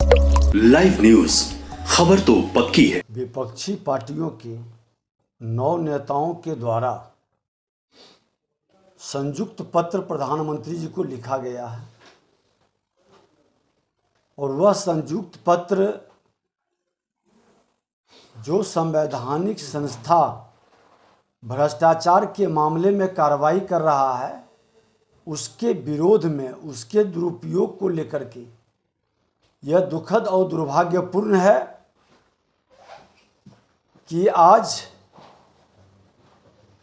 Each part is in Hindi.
लाइव न्यूज, खबर तो पक्की है। विपक्षी पार्टियों के 9 नेताओं के द्वारा संयुक्त पत्र प्रधानमंत्री जी को लिखा गया है और वह संयुक्त पत्र जो संवैधानिक संस्था भ्रष्टाचार के मामले में कार्रवाई कर रहा है उसके विरोध में, उसके दुरुपयोग को लेकर के यह दुखद और दुर्भाग्यपूर्ण है कि आज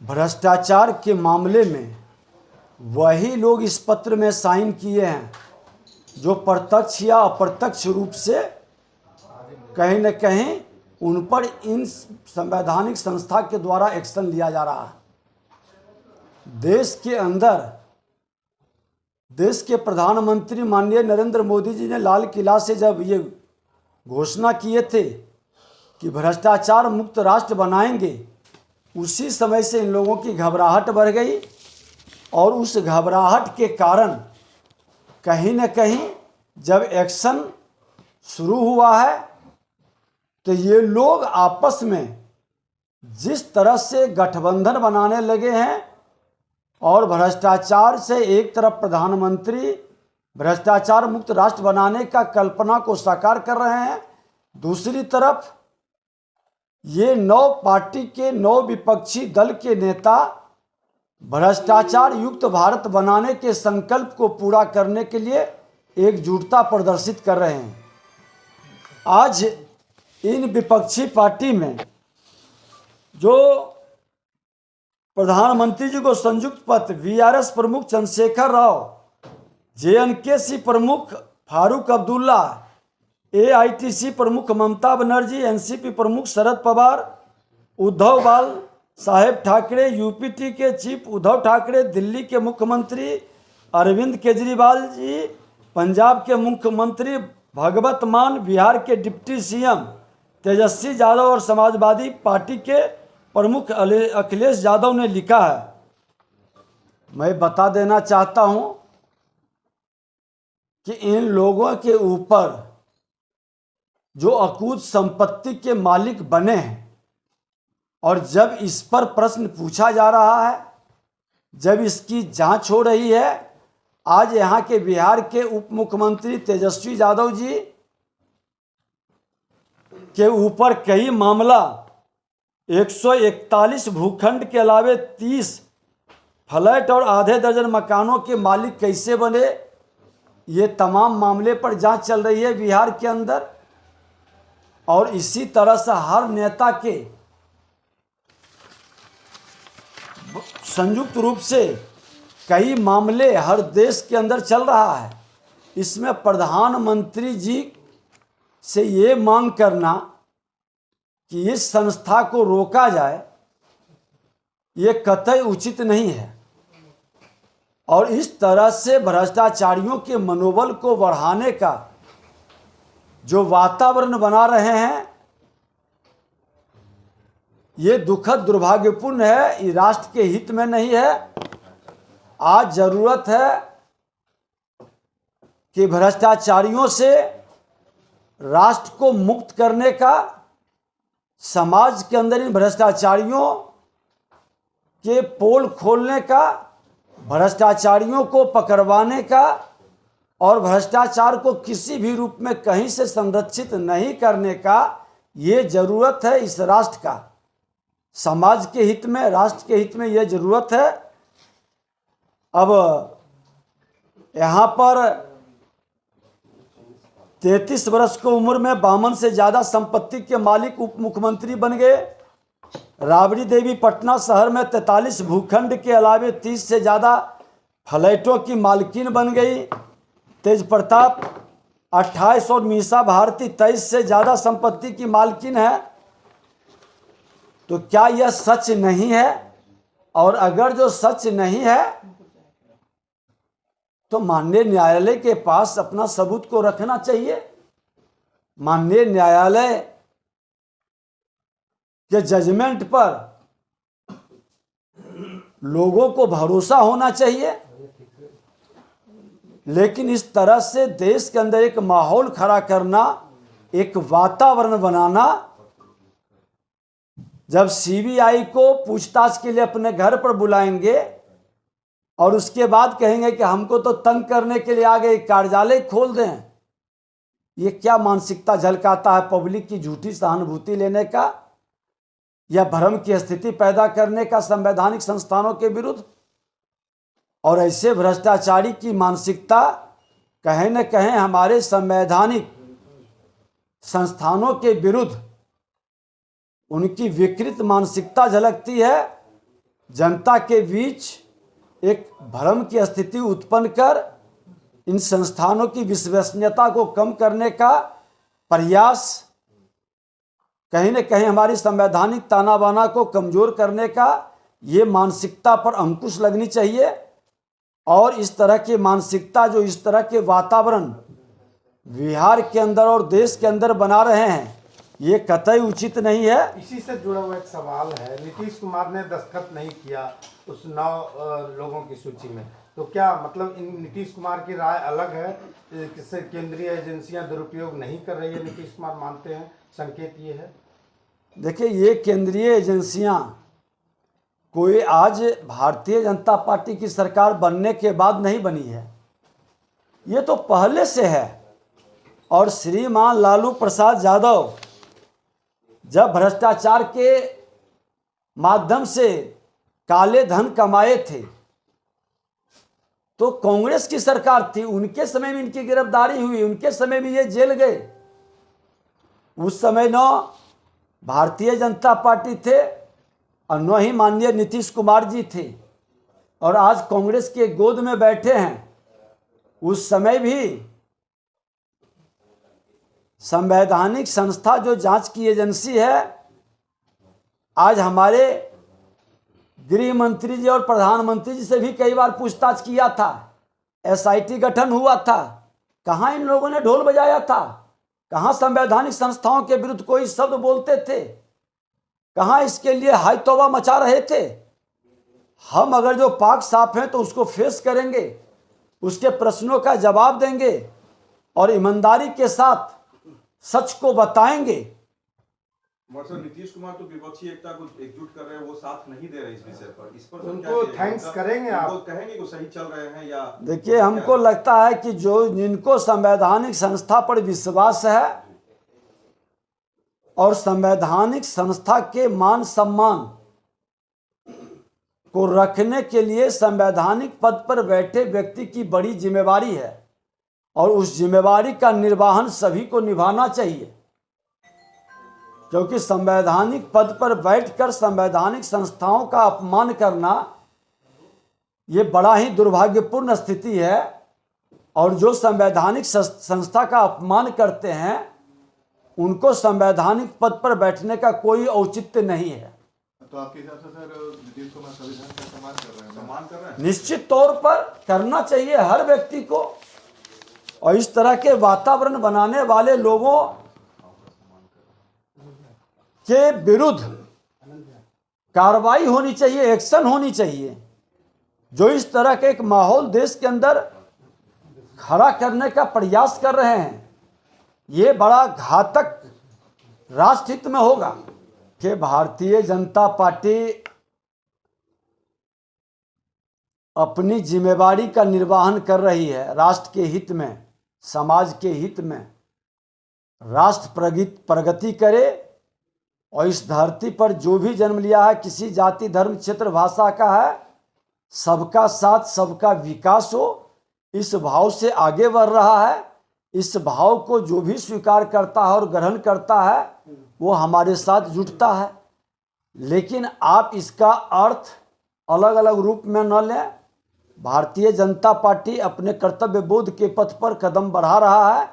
भ्रष्टाचार के मामले में वही लोग इस पत्र में साइन किए हैं जो प्रत्यक्ष या अप्रत्यक्ष रूप से कहीं न कहीं उन पर इन संवैधानिक संस्था के द्वारा एक्शन लिया जा रहा है। देश के अंदर देश के प्रधानमंत्री माननीय नरेंद्र मोदी जी ने लाल किला से जब ये घोषणा किए थे कि भ्रष्टाचार मुक्त राष्ट्र बनाएंगे, उसी समय से इन लोगों की घबराहट बढ़ गई और उस घबराहट के कारण कहीं न कहीं जब एक्शन शुरू हुआ है तो ये लोग आपस में जिस तरह से गठबंधन बनाने लगे हैं और भ्रष्टाचार से एक तरफ प्रधानमंत्री भ्रष्टाचार मुक्त राष्ट्र बनाने का कल्पना को साकार कर रहे हैं, दूसरी तरफ ये 9 पार्टी के 9 विपक्षी दल के नेता भ्रष्टाचार युक्त भारत बनाने के संकल्प को पूरा करने के लिए एकजुटता प्रदर्शित कर रहे हैं। आज इन विपक्षी पार्टी में जो प्रधानमंत्री जी को संयुक्त पत्र वीआरएस प्रमुख चंद्रशेखर राव, जेएनके प्रमुख फारूक अब्दुल्ला, एआईटीसी प्रमुख ममता बनर्जी, एनसीपी प्रमुख शरद पवार, उद्धव बाल साहेब ठाकरे, यूपीटी के चीफ उद्धव ठाकरे, दिल्ली के मुख्यमंत्री अरविंद केजरीवाल जी, पंजाब के मुख्यमंत्री भगवत मान, बिहार के डिप्टी सीएम तेजस्वी यादव और समाजवादी पार्टी के प्रमुख अखिलेश यादव ने लिखा है। मैं बता देना चाहता हूं कि इन लोगों के ऊपर जो अकूत संपत्ति के मालिक बने हैं और जब इस पर प्रश्न पूछा जा रहा है, जब इसकी जांच हो रही है, आज यहाँ के बिहार के उप मुख्यमंत्री तेजस्वी यादव जी के ऊपर कई मामला 141 भूखंड के अलावे 30 फ्लैट और आधे दर्जन मकानों के मालिक कैसे बने, ये तमाम मामले पर जांच चल रही है बिहार के अंदर। और इसी तरह से हर नेता के संयुक्त रूप से कई मामले हर देश के अंदर चल रहा है। इसमें प्रधानमंत्री जी से ये मांग करना कि इस संस्था को रोका जाए, ये कतई उचित नहीं है और इस तरह से भ्रष्टाचारियों के मनोबल को बढ़ाने का जो वातावरण बना रहे हैं ये दुखद दुर्भाग्यपूर्ण है, ये राष्ट्र के हित में नहीं है। आज जरूरत है कि भ्रष्टाचारियों से राष्ट्र को मुक्त करने का, समाज के अंदर इन भ्रष्टाचारियों के पोल खोलने का, भ्रष्टाचारियों को पकड़वाने का और भ्रष्टाचार को किसी भी रूप में कहीं से संरक्षित नहीं करने का ये जरूरत है। इस राष्ट्र का, समाज के हित में, राष्ट्र के हित में यह जरूरत है। अब यहाँ पर 33 वर्ष की उम्र में 52 से ज़्यादा संपत्ति के मालिक उप मुख्यमंत्री बन गए। राबड़ी देवी पटना शहर में 43 भूखंड के अलावे 30 से ज़्यादा फ्लैटों की मालकिन बन गई। तेज प्रताप 28 और मीसा भारती 23 से ज़्यादा संपत्ति की मालकिन है। तो क्या यह सच नहीं है? और अगर जो सच नहीं है तो माननीय न्यायालय के पास अपना सबूत को रखना चाहिए। माननीय न्यायालय के जजमेंट पर लोगों को भरोसा होना चाहिए। लेकिन इस तरह से देश के अंदर एक माहौल खड़ा करना, एक वातावरण बनाना, जब सीबीआई को पूछताछ के लिए अपने घर पर बुलाएंगे और उसके बाद कहेंगे कि हमको तो तंग करने के लिए आ गए, कार्यालय खोल दें, ये क्या मानसिकता झलकाता है? पब्लिक की झूठी सहानुभूति लेने का या भ्रम की स्थिति पैदा करने का संवैधानिक संस्थानों के विरुद्ध। और ऐसे भ्रष्टाचारी की मानसिकता कहीं न कहीं हमारे संवैधानिक संस्थानों के विरुद्ध उनकी विकृत मानसिकता झलकती है। जनता के बीच एक भ्रम की स्थिति उत्पन्न कर इन संस्थानों की विश्वसनीयता को कम करने का प्रयास, कहीं न कहीं हमारी संवैधानिक ताना बाना को कमजोर करने का, ये मानसिकता पर अंकुश लगनी चाहिए। और इस तरह की मानसिकता, जो इस तरह के वातावरण बिहार के अंदर और देश के अंदर बना रहे हैं, ये कतई उचित नहीं है। इसी से जुड़ा हुआ एक सवाल है, नीतीश कुमार ने दस्तखत नहीं किया उस 9 लोगों की सूची में, तो क्या मतलब इन नीतीश कुमार की राय अलग है? किससे केंद्रीय एजेंसियां दुरुपयोग नहीं कर रही है, नीतीश कुमार मानते हैं? संकेत ये है। देखिए, ये केंद्रीय एजेंसियां कोई आज भारतीय जनता पार्टी की सरकार बनने के बाद नहीं बनी है, ये तो पहले से है। और श्रीमान लालू प्रसाद यादव जब भ्रष्टाचार के माध्यम से काले धन कमाए थे तो कांग्रेस की सरकार थी, उनके समय में इनकी गिरफ्तारी हुई, उनके समय में ये जेल गए। उस समय न भारतीय जनता पार्टी थे और न ही माननीय नीतीश कुमार जी थे, और आज कांग्रेस के गोद में बैठे हैं। उस समय भी संवैधानिक संस्था जो जांच की एजेंसी है, आज हमारे गृह मंत्री जी और प्रधानमंत्री जी से भी कई बार पूछताछ किया था, एसआईटी गठन हुआ था, कहाँ इन लोगों ने ढोल बजाया था? कहाँ संवैधानिक संस्थाओं के विरुद्ध कोई शब्द बोलते थे? कहाँ इसके लिए हाय तौबा मचा रहे थे? हम अगर जो पाक साफ हैं तो उसको फेस करेंगे, उसके प्रश्नों का जवाब देंगे और ईमानदारी के साथ सच को बताएंगे। नीतीश कुमार तो विपक्षी एकता को एकजुट कर रहे हैं, वो साथ नहीं दे रहे इस विषय पर। इस पर उनको थैंक्स करेंगे आप? कहेंगे कि सही चल रहे हैं या? देखिए, हमको लगता है कि जो जिनको संवैधानिक संस्था पर विश्वास है और संवैधानिक संस्था के मान सम्मान को रखने के लिए संवैधानिक पद पर बैठे व्यक्ति की बड़ी जिम्मेवारी है, और उस जिम्मेवारी का निर्वहन सभी को निभाना चाहिए। क्योंकि संवैधानिक पद पर बैठकर संवैधानिक संस्थाओं का अपमान करना ये बड़ा ही दुर्भाग्यपूर्ण स्थिति है, और जो संवैधानिक संस्था का अपमान करते हैं उनको संवैधानिक पद पर बैठने का कोई औचित्य नहीं है। तो आपके हिसाब से सर नीतीश कुमार संविधान का सम्मान कर रहे हैं? निश्चित तौर पर करना चाहिए हर व्यक्ति को, और इस तरह के वातावरण बनाने वाले लोगों के विरुद्ध कार्रवाई होनी चाहिए, एक्शन होनी चाहिए। जो इस तरह के एक माहौल देश के अंदर खड़ा करने का प्रयास कर रहे हैं, ये बड़ा घातक राष्ट्र हित में होगा। कि भारतीय जनता पार्टी अपनी जिम्मेवारी का निर्वहन कर रही है, राष्ट्र के हित में, समाज के हित में। राष्ट्र प्रगति करे और इस धरती पर जो भी जन्म लिया है, किसी जाति धर्म क्षेत्र भाषा का है, सबका साथ सबका विकास हो, इस भाव से आगे बढ़ रहा है। इस भाव को जो भी स्वीकार करता है और ग्रहण करता है वो हमारे साथ जुटता है। लेकिन आप इसका अर्थ अलग अलग रूप में न लें। भारतीय जनता पार्टी अपने कर्तव्य बोध के पथ पर कदम बढ़ा रहा है,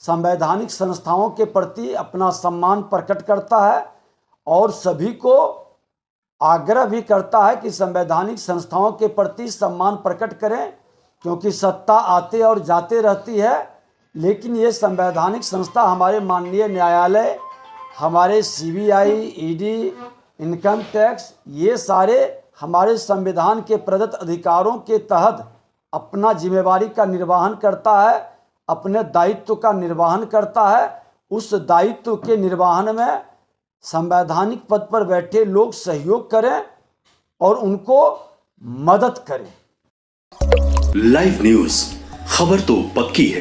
संवैधानिक संस्थाओं के प्रति अपना सम्मान प्रकट करता है और सभी को आग्रह भी करता है कि संवैधानिक संस्थाओं के प्रति सम्मान प्रकट करें, क्योंकि सत्ता आते और जाते रहती है। लेकिन ये संवैधानिक संस्था हमारे माननीय न्यायालय, हमारे सीबीआई, ईडी, इनकम टैक्स, ये सारे हमारे संविधान के प्रदत्त अधिकारों के तहत अपना जिम्मेवारी का निर्वहन करता है, अपने दायित्व का निर्वहन करता है, उस दायित्व के निर्वहन में संवैधानिक पद पर बैठे लोग सहयोग करें और उनको मदद करें। लाइव न्यूज, खबर तो पक्की है।